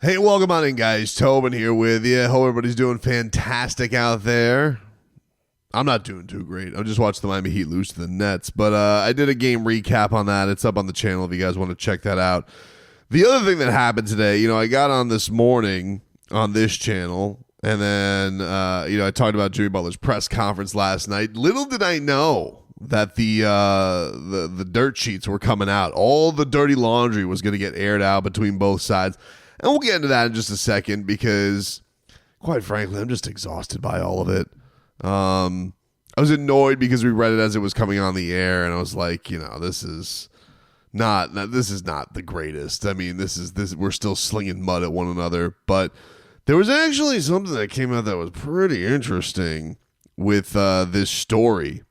Hey, welcome on in, guys. Tobin here with you. Hope everybody's doing fantastic out there. I'm not doing too great. I just watched the Miami Heat lose to the Nets, but I did a game recap on that. It's up on the channel if you guys want to check that out. The other thing that happened today, I got on this morning on this channel, and then, I talked about Jimmy Butler's press conference last night. Little did I know that the dirt sheets were coming out. All the dirty laundry was going to get aired out between both sides. And we'll get into that in just a second because, quite frankly, I'm just exhausted by all of it. I was annoyed because we read it as it was coming on the air, and I was like, this is not the greatest. I mean, we're still slinging mud at one another. But there was actually something that came out that was pretty interesting with this story,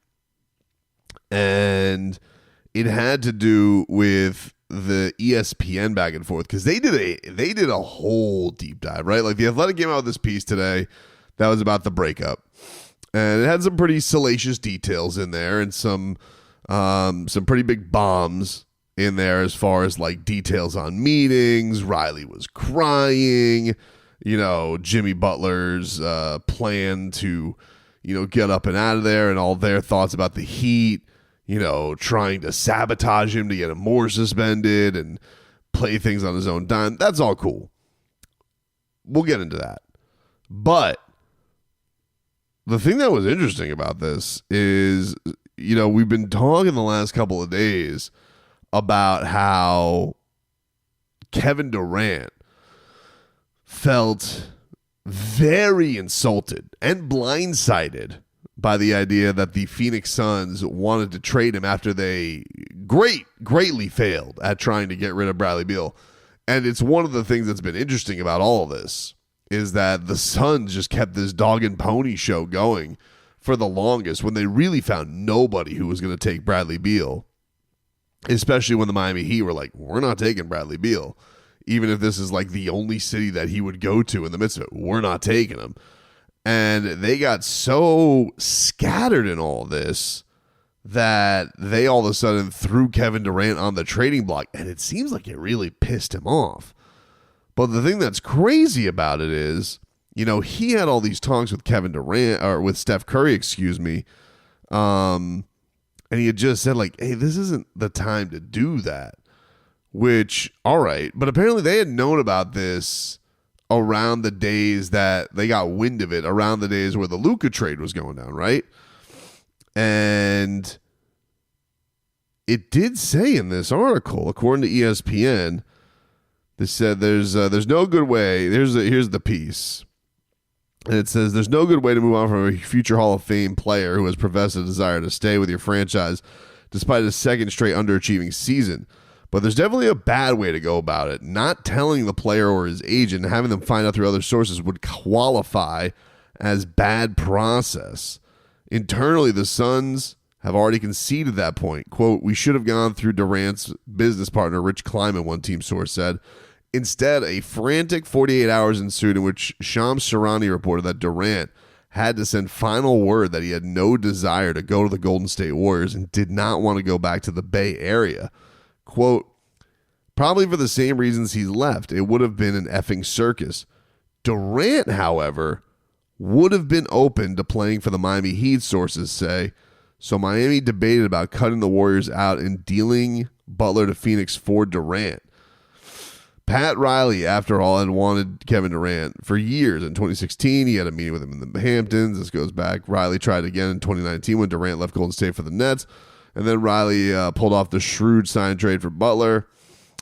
and it had to do with the ESPN back and forth because they did a whole deep dive, right? Like The Athletic came out with this piece today that was about the breakup, and it had some pretty salacious details in there and some pretty big bombs in there as far as like details on meetings. Riley was crying, Jimmy Butler's plan to get up and out of there, and all their thoughts about the Heat, trying to sabotage him to get him more suspended and play things on his own dime. That's all cool. We'll get into that. But the thing that was interesting about this is, we've been talking the last couple of days about how Kevin Durant felt very insulted and blindsided by the idea that the Phoenix Suns wanted to trade him after they greatly failed at trying to get rid of Bradley Beal. And it's one of the things that's been interesting about all of this is that the Suns just kept this dog and pony show going for the longest when they really found nobody who was going to take Bradley Beal, especially when the Miami Heat were like, we're not taking Bradley Beal. Even if this is like the only city that he would go to in the midst of it, we're not taking him. And they got so scattered in all this that they all of a sudden threw Kevin Durant on the trading block, and it seems like it really pissed him off. But the thing that's crazy about it is, he had all these talks with Kevin Durant, or with Steph Curry, and he had just said like, hey, this isn't the time to do that, which, all right. But apparently they had known about this around the days that they got wind of it, around the days where the Luka trade was going down, right? And it did say in this article, according to ESPN, they said there's no good way. Here's the piece. And it says there's no good way to move on from a future Hall of Fame player who has professed a desire to stay with your franchise despite a second straight underachieving season. But there's definitely a bad way to go about it. Not telling the player or his agent and having them find out through other sources would qualify as bad process. Internally, the Suns have already conceded that point. Quote, we should have gone through Durant's business partner, Rich Kleiman, one team source said. Instead, a frantic 48 hours ensued in which Shams Charania reported that Durant had to send final word that he had no desire to go to the Golden State Warriors and did not want to go back to the Bay Area. Quote, probably for the same reasons he left. It would have been an effing circus. Durant, however, would have been open to playing for the Miami Heat, sources say. So Miami debated about cutting the Warriors out and dealing Butler to Phoenix for Durant. Pat Riley, after all, had wanted Kevin Durant for years. In 2016, he had a meeting with him in the Hamptons. This goes back. Riley tried again in 2019 when Durant left Golden State for the Nets. And then Riley pulled off the shrewd sign trade for Butler.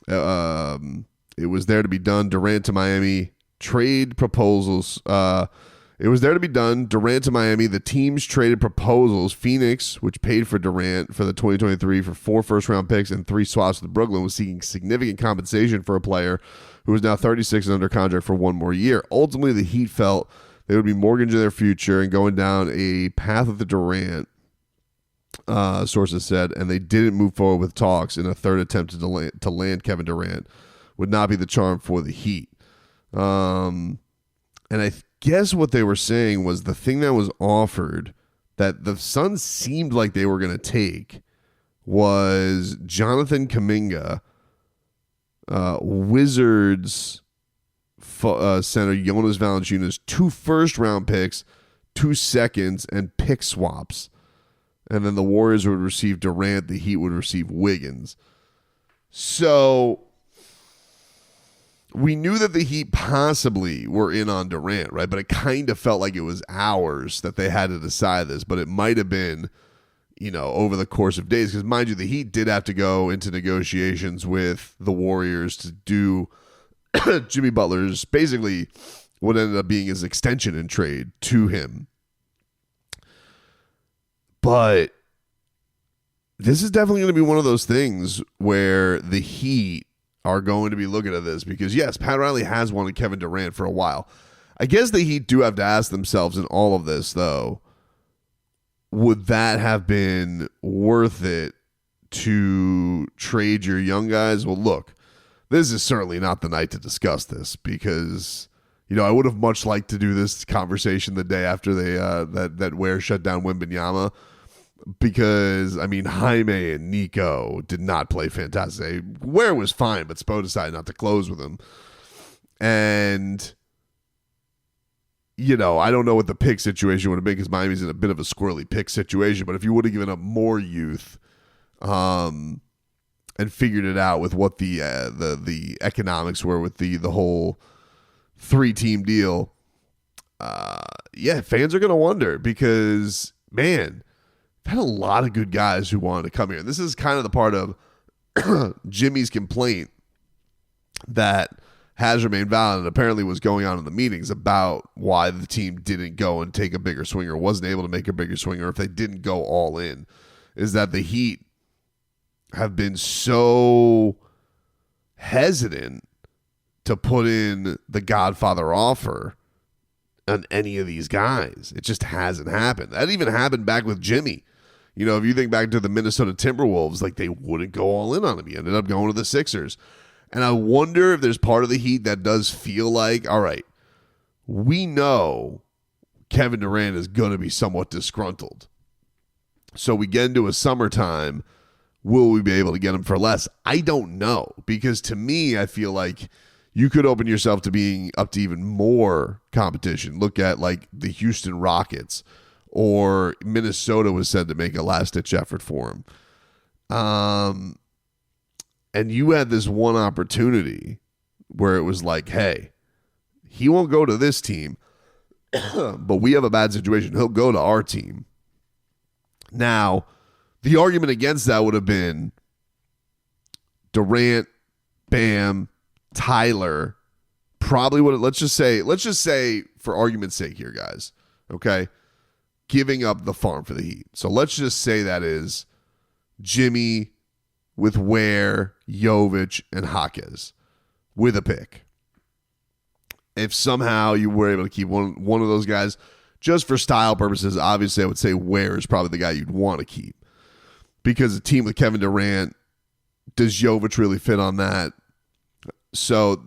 It was there to be done. Durant to Miami trade proposals. It was there to be done. Durant to Miami. The teams traded proposals. Phoenix, which paid for Durant for the 2023 for 4 first-round picks and 3 swaps with Brooklyn, was seeking significant compensation for a player who is now 36 and under contract for 1 more year. Ultimately, the Heat felt they would be mortgaging their future and going down a path with the Durant, sources said, and they didn't move forward with talks in a third attempt to land Kevin Durant would not be the charm for the Heat. And I guess what they were saying was the thing that was offered that the Suns seemed like they were going to take was Jonathan Kuminga, Wizards center Jonas Valanciunas 2 first-round picks, 2 seconds, and pick swaps. And then the Warriors would receive Durant. The Heat would receive Wiggins. So we knew that the Heat possibly were in on Durant, right? But it kind of felt like it was hours that they had to decide this. But it might have been, over the course of days. Because mind you, the Heat did have to go into negotiations with the Warriors to do Jimmy Butler's, basically what ended up being his extension in trade to him. But this is definitely going to be one of those things where the Heat are going to be looking at this because, yes, Pat Riley has wanted Kevin Durant for a while. I guess the Heat do have to ask themselves in all of this, though, would that have been worth it to trade your young guys? Well, look, this is certainly not the night to discuss this because, I would have much liked to do this conversation the day after they that Ware shut down Wembanyama. Because, Jaime and Nico did not play fantastic. Ware was fine, but Spo decided not to close with him. And, I don't know what the pick situation would have been because Miami's in a bit of a squirrely pick situation. But if you would have given up more youth and figured it out with what the economics were with the whole 3-team deal, fans are going to wonder because, man, had a lot of good guys who wanted to come here. And this is kind of the part of Jimmy's complaint that has remained valid and apparently was going on in the meetings about why the team didn't go and take a bigger swing or wasn't able to make a bigger swing or if they didn't go all in, is that the Heat have been so hesitant to put in the Godfather offer on any of these guys. It just hasn't happened. That even happened back with Jimmy. If you think back to the Minnesota Timberwolves, like they wouldn't go all in on him. He ended up going to the Sixers. And I wonder if there's part of the Heat that does feel like, all right, we know Kevin Durant is going to be somewhat disgruntled. So we get into a summertime, will we be able to get him for less? I don't know. Because to me, I feel like you could open yourself to being up to even more competition. Look at like the Houston Rockets. Or Minnesota was said to make a last-ditch effort for him. And you had this one opportunity where it was like, hey, he won't go to this team, but we have a bad situation. He'll go to our team. Now, the argument against that would have been Durant, Bam, Tyler, probably would have, let's just say for argument's sake here, guys, okay? Giving up the farm for the Heat. So let's just say that is Jimmy with Ware, Jovic, and Jaquez with a pick. If somehow you were able to keep one of those guys, just for style purposes, obviously I would say Ware is probably the guy you'd want to keep. Because a team with Kevin Durant, does Jovic really fit on that? So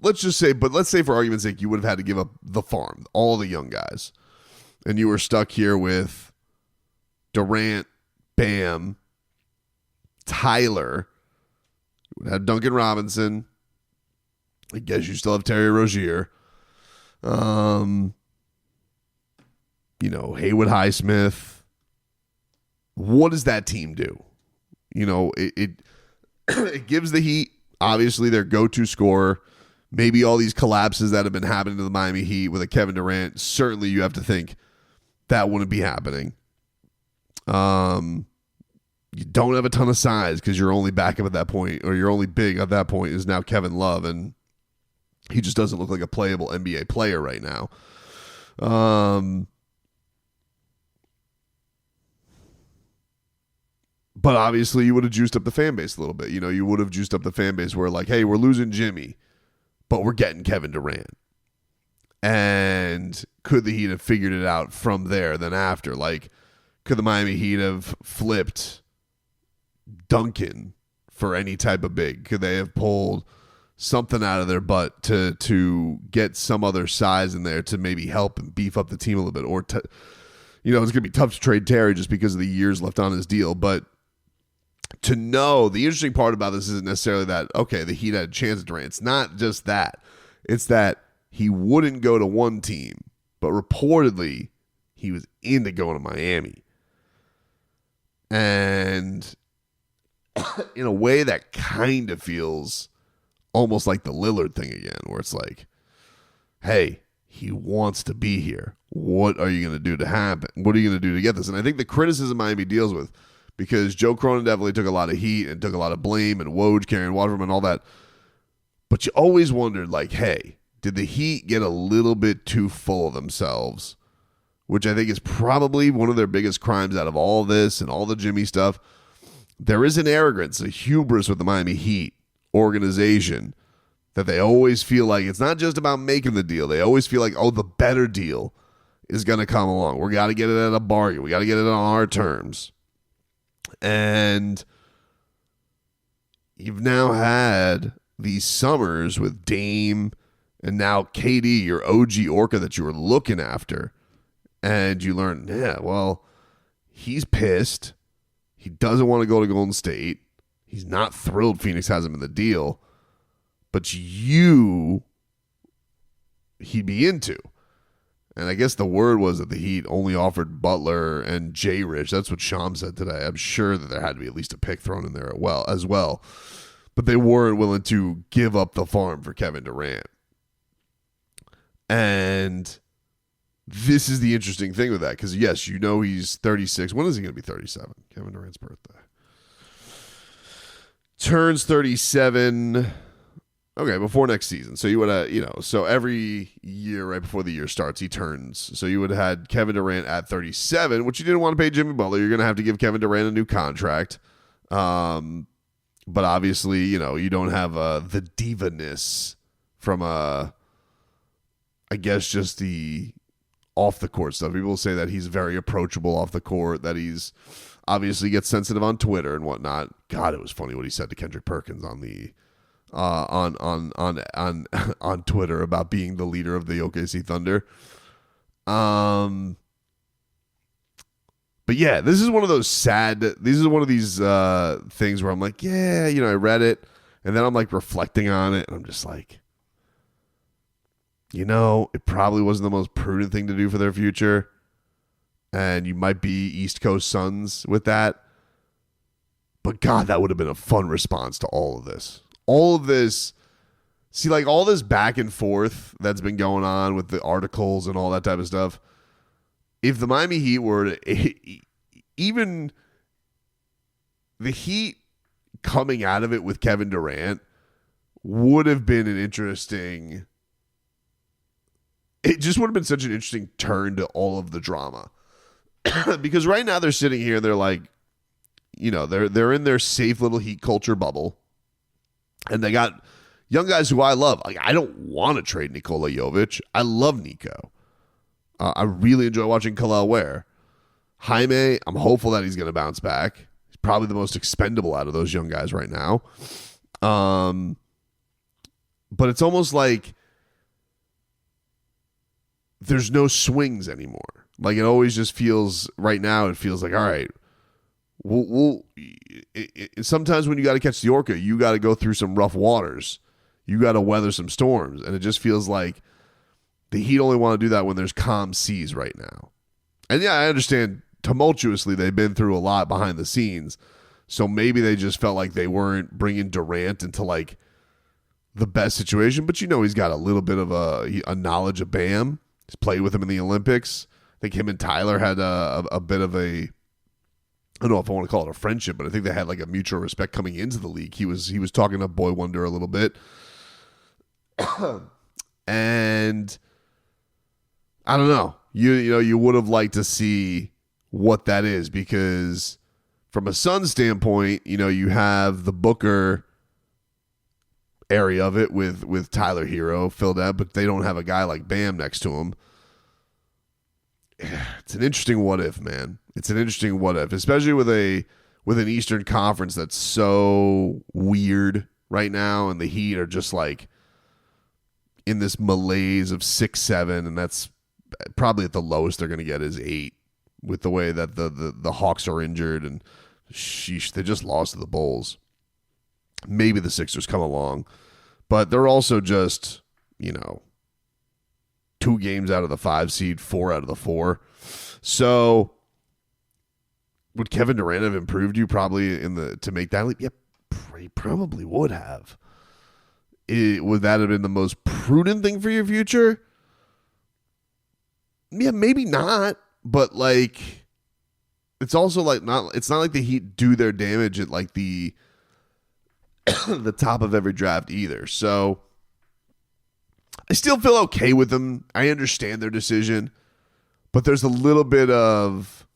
let's say for argument's sake, you would have had to give up the farm, all the young guys. And you were stuck here with Durant, Bam, Tyler. You would have Duncan Robinson. I guess you still have Terry Rozier. Haywood Highsmith. What does that team do? It gives the Heat, obviously, their go-to scorer. Maybe all these collapses that have been happening to the Miami Heat with a Kevin Durant, certainly you have to think that wouldn't be happening. You don't have a ton of size because your only backup at that point, or your only big at that point, is now Kevin Love, and he just doesn't look like a playable NBA player right now. But obviously you would have juiced up the fan base a little bit. You would have juiced up the fan base where like, hey, we're losing Jimmy, but we're getting Kevin Durant. And could the Heat have figured it out from there then after? Like, could the Miami Heat have flipped Duncan for any type of big? Could they have pulled something out of their butt to get some other size in there to maybe help and beef up the team a little bit? Or, it's going to be tough to trade Terry just because of the years left on his deal. But to know, the interesting part about this isn't necessarily that, okay, the Heat had a chance at Durant. It's not just that. It's that he wouldn't go to one team, but reportedly he was into going to Miami. And in a way that kind of feels almost like the Lillard thing again, where it's like, hey, he wants to be here. What are you going to do to happen? What are you going to do to get this? And I think the criticism Miami deals with, because Joe Cronin definitely took a lot of heat and took a lot of blame, and Woj carrying water from him and all that. But you always wondered, like, hey, did the Heat get a little bit too full of themselves? Which I think is probably one of their biggest crimes out of all this and all the Jimmy stuff. There is an arrogance, a hubris with the Miami Heat organization that they always feel like it's not just about making the deal. They always feel like, oh, the better deal is going to come along. We got to get it at a bargain. We got to get it on our terms. And you've now had these summers with Dame and now KD, your OG Orca that you were looking after. And you learn, yeah, well, he's pissed. He doesn't want to go to Golden State. He's not thrilled Phoenix has him in the deal. But he'd be into. And I guess the word was that the Heat only offered Butler and J. Rich. That's what Sham said today. I'm sure that there had to be at least a pick thrown in there as well. But they weren't willing to give up the farm for Kevin Durant. And this is the interesting thing with that. Because, yes, you know he's 36. When is he going to be 37? Kevin Durant's birthday. Turns 37... Okay, before next season. So you would have, so every year right before the year starts, he turns. So you would have had Kevin Durant at 37, which you didn't want to pay Jimmy Butler. You're going to have to give Kevin Durant a new contract. But obviously, you don't have the diva-ness from, I guess, just the off-the-court stuff. People say that he's very approachable off the court, that he's obviously gets sensitive on Twitter and whatnot. God, it was funny what he said to Kendrick Perkins on the on Twitter about being the leader of the OKC Thunder. But yeah, this is one of these things where I'm like, yeah, I read it, and then I'm like reflecting on it, and I'm just like, it probably wasn't the most prudent thing to do for their future, and you might be East Coast Suns with that. But God, that would have been a fun response to all of this. All of this, all this back and forth that's been going on with the articles and all that type of stuff. If the Miami Heat were to, even the Heat coming out of it with Kevin Durant would have been an interesting, it just would have been such an interesting turn to all of the drama. Because right now they're sitting here and they're like, they're in their safe little Heat culture bubble. And they got young guys who I love. Like, I don't want to trade Nikola Jovic. I love Nico. I really enjoy watching Kalel Ware. Jaime, I'm hopeful that he's going to bounce back. He's probably the most expendable out of those young guys right now. But it's almost like there's no swings anymore. Like, it always just feels, right now, it feels like, all right, sometimes when you got to catch the Orca, you got to go through some rough waters. You got to weather some storms. And it just feels like the Heat only want to do that when there's calm seas right now. And yeah, I understand tumultuously they've been through a lot behind the scenes. So maybe they just felt like they weren't bringing Durant into like the best situation. But he's got a little bit of a knowledge of Bam. He's played with him in the Olympics. I think him and Tyler had a bit of a, I don't know if I want to call it a friendship, but I think they had like a mutual respect coming into the league. He was talking to Boy Wonder a little bit. And I don't know. You would have liked to see what that is, because from a Suns standpoint, you have the Booker area of it with Tyler Hero filled out, but they don't have a guy like Bam next to him. It's an interesting what if, man. It's an interesting what if, especially with an Eastern Conference that's so weird right now, and the Heat are just like in this malaise of 6-7, and that's probably at the lowest they're going to get is 8, with the way that the Hawks are injured, and sheesh, they just lost to the Bulls. Maybe the Sixers come along, but they're also just 2 games out of the 5 seed, 4 out of the 4. So would Kevin Durant have improved you probably to make that leap? Yep, he probably would have. Would that have been the most prudent thing for your future? Yeah, maybe not. But it's also it's not like the Heat do their damage at the the top of every draft either. So I still feel okay with them. I understand their decision, but there's a little bit of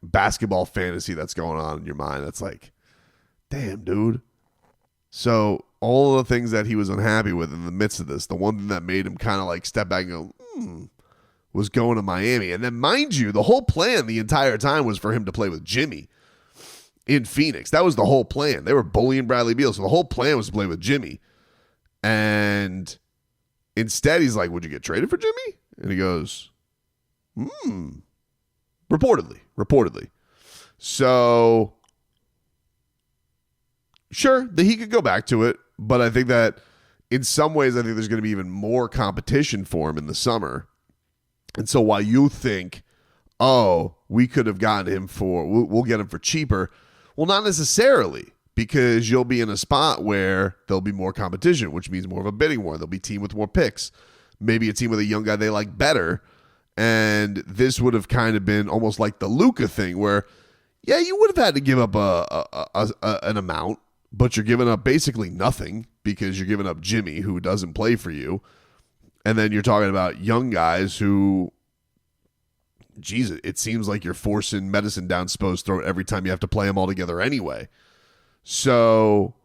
basketball fantasy that's going on in your mind. That's damn, dude. So all of the things that he was unhappy with in the midst of this, the one thing that made him kind of step back and go, was going to Miami. And then, mind you, the whole plan the entire time was for him to play with Jimmy in Phoenix. That was the whole plan. They were bullying Bradley Beal, so the whole plan was to play with Jimmy. And instead, he's like, would you get traded for Jimmy? And he goes, reportedly. So, sure, the Heat could go back to it, but I think that in some ways, I think there's going to be even more competition for him in the summer. And so while you think, we could have gotten him we'll get him for cheaper, well, not necessarily, because you'll be in a spot where there'll be more competition, which means more of a bidding war. There'll be a team with more picks, maybe a team with a young guy they like better. And this would have kind of been almost like the Luka thing where, yeah, you would have had to give up an amount, but you're giving up basically nothing because you're giving up Jimmy, who doesn't play for you. And then you're talking about young guys who, geez, it seems like you're forcing medicine down Spo's throat every time you have to play them all together anyway. So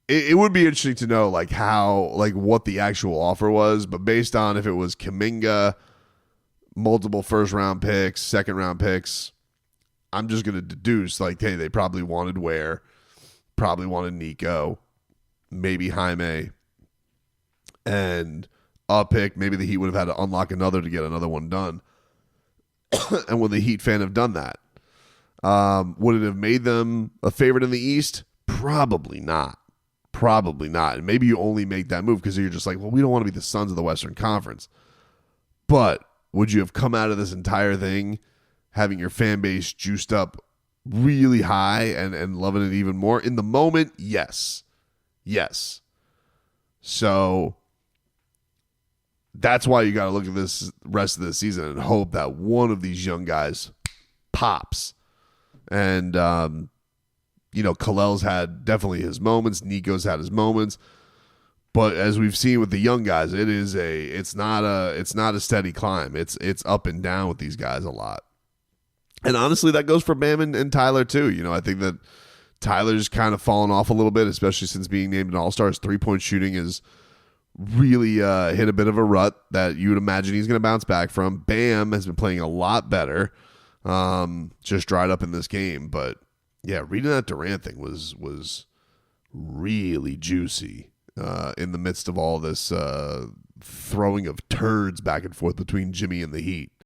it would be interesting to know what the actual offer was, but based on if it was Kuminga, multiple first-round picks, second-round picks, I'm just going to deduce, hey, they probably wanted Ware, probably wanted Nico, maybe Jaime, and a pick. Maybe the Heat would have had to unlock another to get another one done. And would the Heat fan have done that? Would it have made them a favorite in the East? Probably not. And maybe you only make that move because you're just we don't want to be the Suns of the Western Conference. But would you have come out of this entire thing having your fan base juiced up really high and loving it even more? In the moment, yes. So that's why you got to look at this rest of the season and hope that one of these young guys pops. And, Kalel's had definitely his moments. Nico's had his moments. But as we've seen with the young guys, it's not a steady climb. It's up and down with these guys a lot. And honestly, that goes for Bam and Tyler too. I think that Tyler's kind of fallen off a little bit, especially since being named an All-Star. His 3-point shooting is really hit a bit of a rut that you would imagine he's going to bounce back from. Bam has been playing a lot better. Just dried up in this game. But yeah, reading that Durant thing was really juicy in the midst of all this throwing of turds back and forth between Jimmy and the Heat.